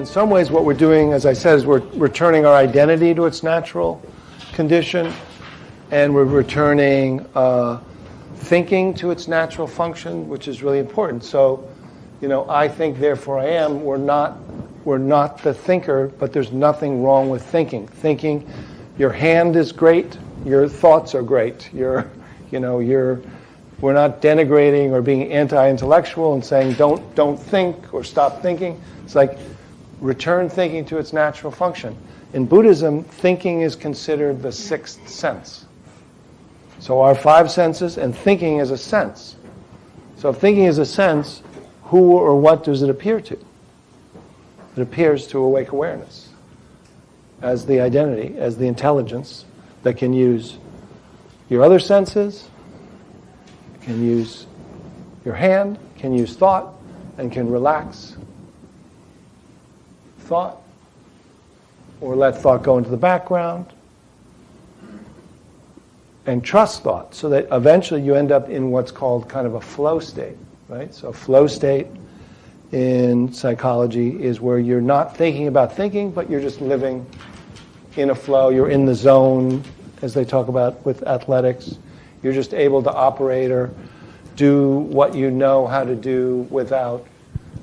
in some ways what we're doing, as I said, is we're returning our identity to its natural condition, and we're returning thinking to its natural function, which is really important. So, I think, therefore I am. We're not the thinker, but there's nothing wrong with thinking. Thinking, your hand is great, your thoughts are great. We're not denigrating or being anti-intellectual and saying don't think or stop thinking. It's like return thinking to its natural function. In Buddhism, thinking is considered the sixth sense. So our five senses, and thinking is a sense. So if thinking is a sense, who or what does it appear to? It appears to awake awareness as the identity, as the intelligence that can use your other senses, can use your hand, can use thought, and can relax thought, or let thought go into the background, and trust thought, so that eventually you end up in what's called kind of a flow state, right? So a flow state in psychology is where you're not thinking about thinking, but you're just living in a flow. You're in the zone, as they talk about with athletics. You're just able to operate or do what you know how to do without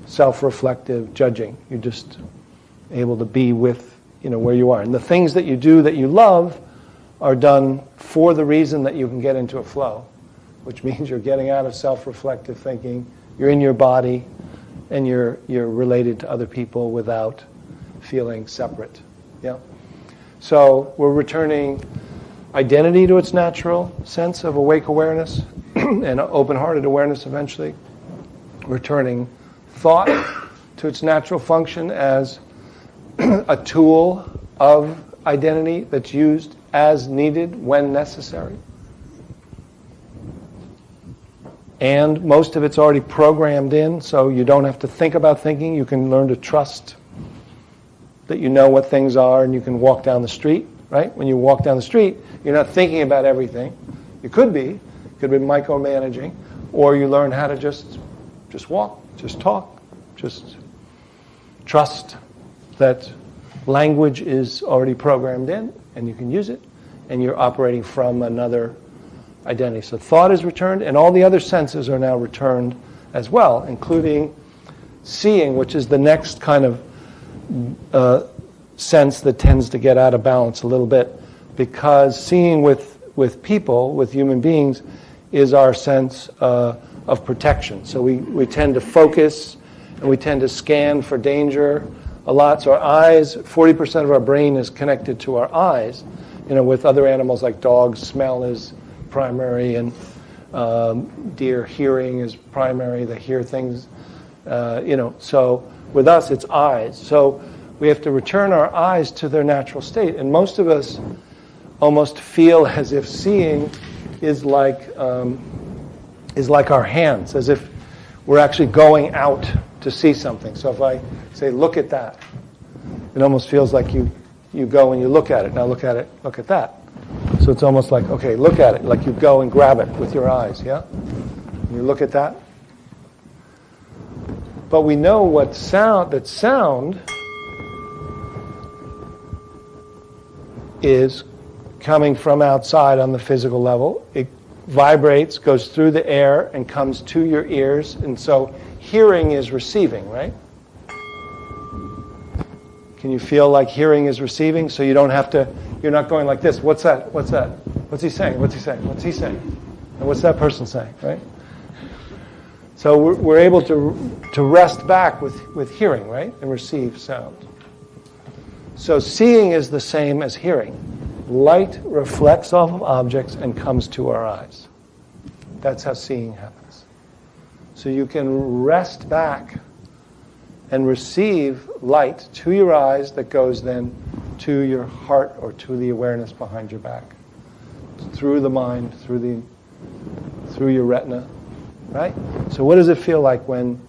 self-reflective judging. You're just able to be with, where you are. And the things that you do that you love are done for the reason that you can get into a flow, which means you're getting out of self-reflective thinking, you're in your body, and you're related to other people without feeling separate. Yeah. So we're returning identity to its natural sense of awake awareness and open-hearted awareness eventually. Returning thought to its natural function as a tool of identity that's used as needed when necessary. And most of it's already programmed in, so you don't have to think about thinking. You can learn to trust that you know what things are, and you can walk down the street, right? When you walk down the street, you're not thinking about everything. You could be micromanaging, or you learn how to just walk, just talk, just trust that language is already programmed in, and you can use it, and you're operating from another identity. So thought is returned, and all the other senses are now returned as well, including seeing, which is the next kind of sense that tends to get out of balance a little bit, because seeing with people, with human beings, is our sense of protection. So we tend to focus, and we tend to scan for danger a lot. So our eyes, 40% of our brain is connected to our eyes. With other animals like dogs, smell is primary, and deer, hearing is primary. They hear things, So with us, it's eyes. So we have to return our eyes to their natural state. And most of us almost feel as if seeing is like our hands, as if we're actually going out to see something. So if I say, look at that, it almost feels like you go and you look at it. Now look at it, look at that. So it's almost like, okay, look at it, like you go and grab it with your eyes, yeah? You look at that. But we know that sound is coming from outside on the physical level. It vibrates, goes through the air, and comes to your ears. And so hearing is receiving, right? Can you feel like hearing is receiving? So you don't have to, you're not going like this. What's that? What's that? What's he saying? What's he saying? What's he saying? And what's that person saying, right? So we're able to rest back with hearing, right? And receive sound. So seeing is the same as hearing. Light reflects off of objects and comes to our eyes. That's how seeing happens. So you can rest back and receive light to your eyes that goes then to your heart or to the awareness behind your back, through the mind, through your retina, right? So what does it feel like when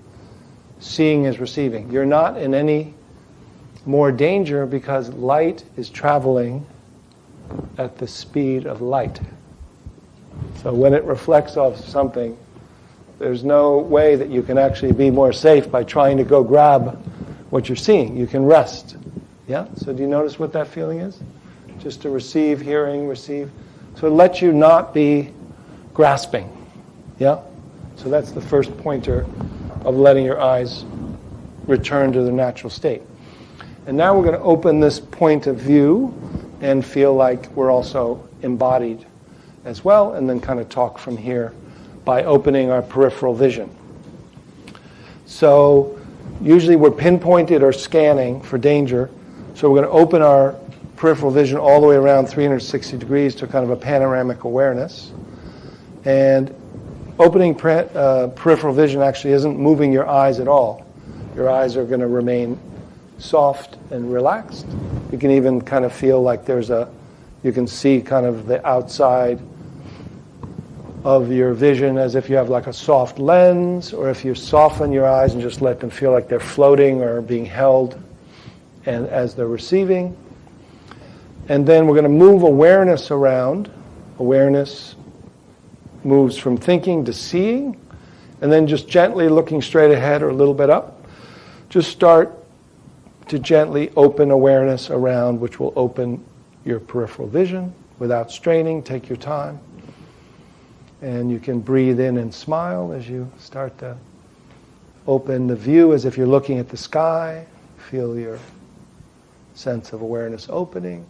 seeing is receiving? You're not in any more danger because light is traveling at the speed of light. So when it reflects off something, there's no way that you can actually be more safe by trying to go grab what you're seeing. You can rest. Yeah? So do you notice what that feeling is? Just to receive, hearing, receive. So it lets you not be grasping. Yeah? So that's the first pointer of letting your eyes return to their natural state. And now we're going to open this point of view and feel like we're also embodied as well, and then kind of talk from here by opening our peripheral vision. So usually we're pinpointed or scanning for danger. So we're going to open our peripheral vision all the way around 360 degrees to kind of a panoramic awareness. And opening peripheral vision actually isn't moving your eyes at all. Your eyes are going to remain soft and relaxed. You can even kind of feel like you can see kind of the outside of your vision as if you have like a soft lens, or if you soften your eyes and just let them feel like they're floating or being held and as they're receiving. And then we're going to move awareness around. Awareness moves from thinking to seeing, and then just gently looking straight ahead or a little bit up. Just start to gently open awareness around, which will open your peripheral vision without straining. Take your time. And you can breathe in and smile as you start to open the view as if you're looking at the sky. Feel your sense of awareness opening.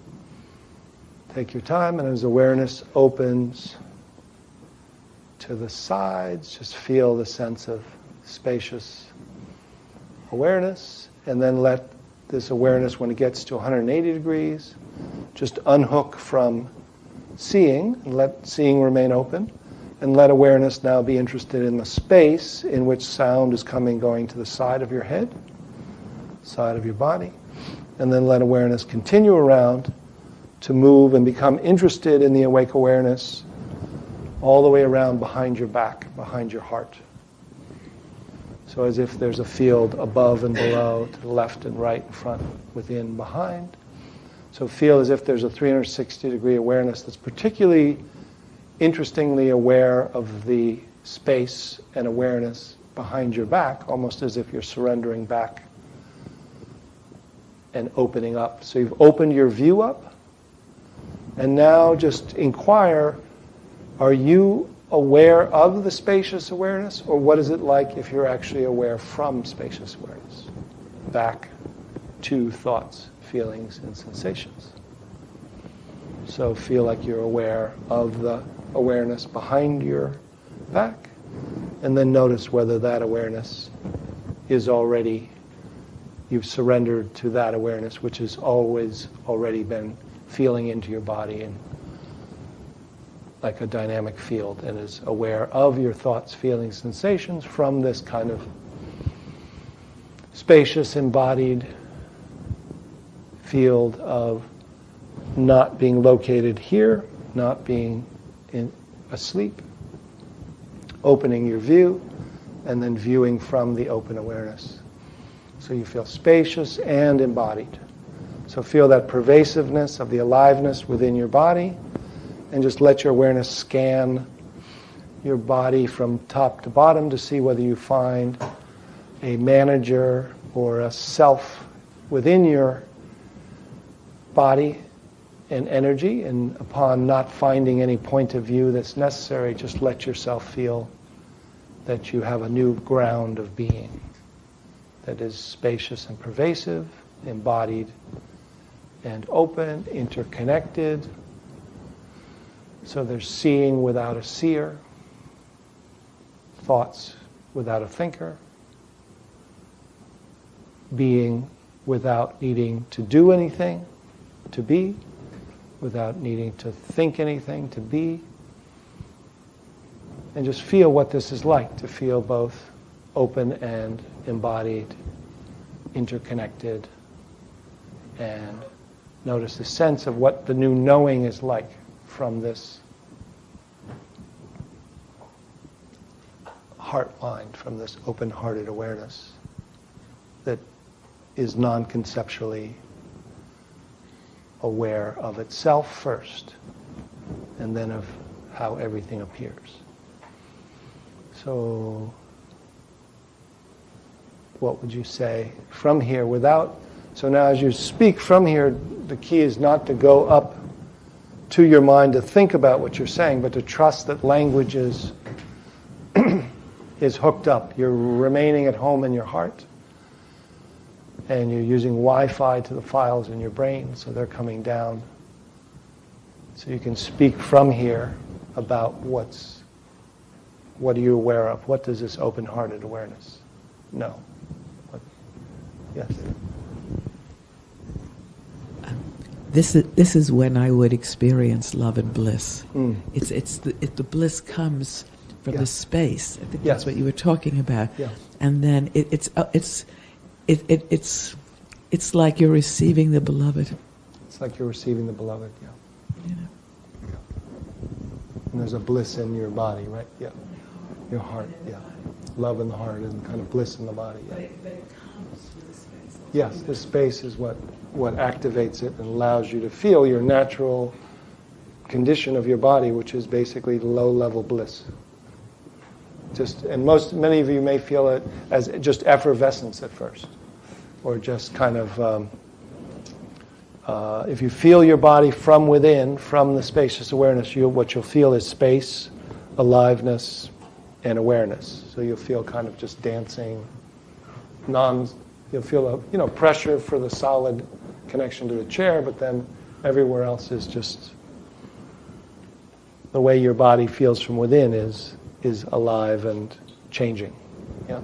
Take your time, and as awareness opens to the sides, just feel the sense of spacious awareness, and then let this awareness, when it gets to 180 degrees, just unhook from seeing, and let seeing remain open, and let awareness now be interested in the space in which sound is going to the side of your head, side of your body, and then let awareness continue around to move and become interested in the awake awareness all the way around behind your back, behind your heart. So as if there's a field above and below, to the left and right, in front, within, behind. So feel as if there's a 360-degree awareness that's particularly interestingly aware of the space and awareness behind your back, almost as if you're surrendering back and opening up. So you've opened your view up, and now just inquire, are you aware of the spacious awareness, or what is it like if you're actually aware from spacious awareness? Back to thoughts, feelings, and sensations. So feel like you're aware of the awareness behind your back, and then notice whether that awareness is already, you've surrendered to that awareness, which has always already been feeling into your body and like a dynamic field, and is aware of your thoughts, feelings, sensations from this kind of spacious, embodied field of not being located here, not being asleep, opening your view, and then viewing from the open awareness. So you feel spacious and embodied. So feel that pervasiveness of the aliveness within your body, and just let your awareness scan your body from top to bottom to see whether you find a manager or a self within your body and energy. And upon not finding any point of view that's necessary, just let yourself feel that you have a new ground of being that is spacious and pervasive, embodied and open, interconnected. So there's seeing without a seer, thoughts without a thinker, being without needing to do anything, to be, without needing to think anything, to be. And just feel what this is like, to feel both open and embodied, interconnected, and notice the sense of what the new knowing is like from this heart mind, from this open-hearted awareness that is non-conceptually aware of itself first, and then of how everything appears. So what would you say from here without, so now as you speak from here, the key is not to go up to your mind to think about what you're saying, but to trust that language is hooked up. You're remaining at home in your heart, and you're using Wi-Fi to the files in your brain, so they're coming down. So you can speak from here about what are you aware of? What does this open-hearted awareness know? Yes. This is when I would experience love and bliss. The bliss comes from the space. I think that's what you were talking about. Yeah. And then it's like you're receiving the beloved. It's like you're receiving the beloved. Yeah. You know. Yeah. And there's a bliss in your body, right? Yeah. Your heart. Yeah. Love in the heart and kind of bliss in the body. Yeah. But it comes from the space. Yes, the space is what activates it and allows you to feel your natural condition of your body, which is basically low-level bliss. Many of you may feel it as just effervescence at first, or just kind of, if you feel your body from within, from the spacious awareness, what you'll feel is space, aliveness, and awareness. So you'll feel kind of just dancing, you'll feel pressure for the solid connection to the chair, but then everywhere else is just the way your body feels from within is alive and changing. Yeah.